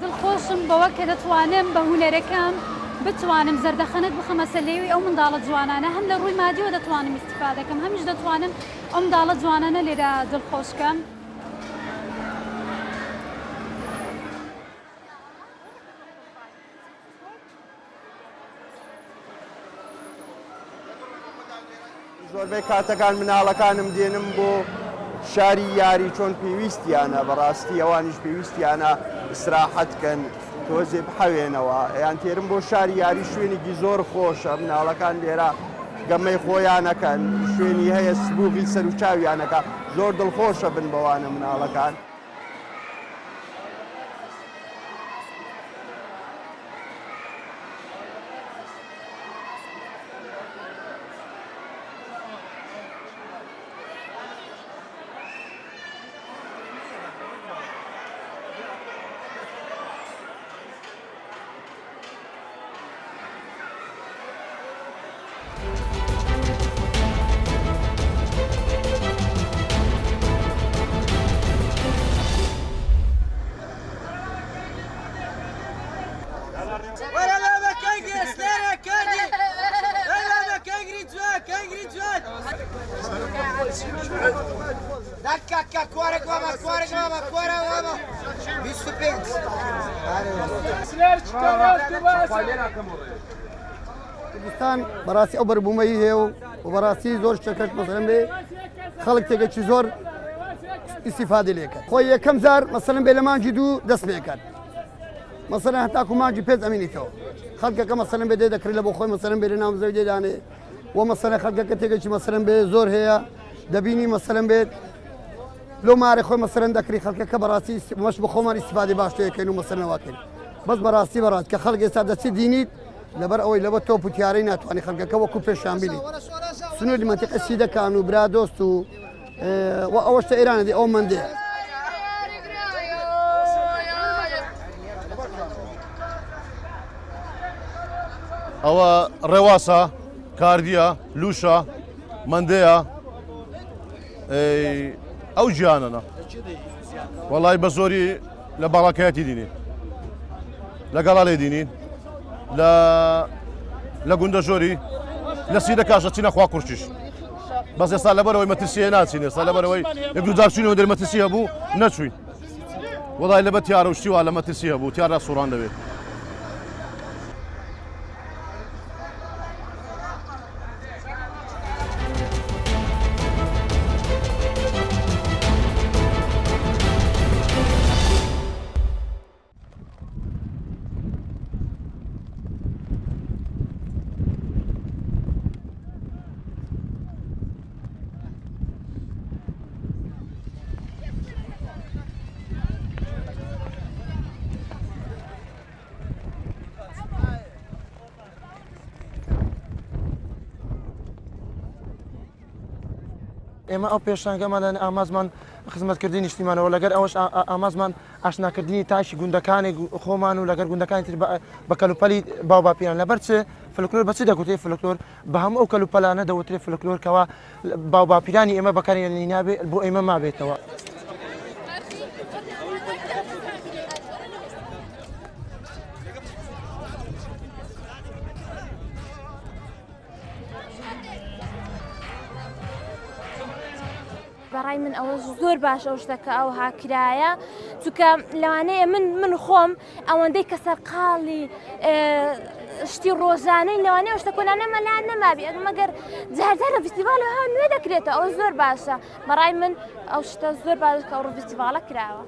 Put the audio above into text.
دڵخۆشم بەوە کە دەتوانم بە هونەرەکەم بتوانم زەردەخەنت بخەمە سەلێوی ئەو منداڵە جوانانە هەم لە ڕووی مادیەوە دەتوانم ئیستیفادەکەم هەمیش دەتوانم ئەو منداڵە جوانانە لێرە دڵخۆشکەم. زۆربەی کاتەکان مناڵەکانم دێنم بۆ شاری یاری چۆن پێویستیانە بەڕاستی ئەوانیش پێویستیانە ئیسراحەت بکەن تۆزێ بحەوێنەوە یان تێرم بۆ شاری یاری شوێنێکی زۆر خۆشە مناڵەکان لێرە گەمەی خۆیانەکەن شوێنی هەیە سبوغی سەر و چاویانەکە زۆر دڵخۆشە بن بەوانە مناڵەکان. کوردستان بەڕاستی ئەو بەربوومەی هەیە و بەڕاستی زۆر شتەکەش مەسەلەن بێ خەڵک تێگەکی زۆر ئیستیفادە لێکرد خۆی یەکەم جار مەسەلەن بێ لە مانگی دوو دەست پێکرد مەسەلەن هەتاکو مانگی پێنج ئەمینیتەوە خەڵکەکە مەسەلەن بێ دەکرێت لە بۆ خۆی مەسەلەن بێ لە ناو زەوی دێدانێ و مەسەلەن خەڵکەکە تێگەکی مەسەلەن بێ زۆر هەیە دەبینی مەسەلەن بێت لۆ مارە خۆی مەسەلەن دەکری خەڵکەکە بەڕاستی مەش بە خۆمان ئیستیفادەی باش تێکەین و مەسەلەنەوەکەین بەس بەڕاستی بەڕاست کە خەڵک ئێستا دەچێت دینیت لەبەر ئەوەی لەبە تۆپ و تیارەی ناتوانانی خەڵکەکە وەکو پێشان بینیت سنووری منتیقە سیدەکان و برا دۆست و ئەوە شتە ئێرانە دی ئەو مندێ ئەوە ڕێواسە کاردیە لوشە مندەیە ئەو ژیانەنە وەڵای بە زۆری لە باڵاکایەتی دینین لەگەڵا لێ دینین لە گوندە ژۆری لە سیدە کاشە چینە خوا کوڕچیش بەس ئێستا لەبەرەوەی مەترسیە ناچین ئێستا لەبەرەوەی دوودار چوینەوە دەر مەترسیە بوو نەچوین وەڵای لەبەر تیارە و شتیوا لە مەترسیە بوو تیارە سوڕان دەبێت. ئێمە ئەو پێشانگەمان ئامازمان خزمەتکردنی نیشتیمانەوە لەگەر ئەوەش ئامازمان ئاشناکردنی تاشی گوندەکانی خۆمان و لەگەر گوندەکانی تر بە کەلوپەلی باوباپیران لەبەر چ فلکلۆر بەچ دەگوتێ فلکلۆر بە هەموو ئەو کەلوپەلانە دەوترێت فلکلۆرکەوە باوباپیرانی ئێمە بەکارێنی نابێت بۆ ئێمە مابێتەوە. بەڕای من ئەوە زۆر باش ئەو شتەکە ئەو هاکرایە چونکە لەوانەیە من خۆم ئەوەندەی کە سەرقاڵی شتی ڕۆژانەی لەوانەیە ئەو شتە کۆلانەمە لا نەمابێت مەگەر جارجار لە فستیڤالە ها نوێ دەکرێتەوە ئەوە زۆر باشە بەڕای من ئەو شتە زۆر باش کە ئەو فستیڤالە کراوە.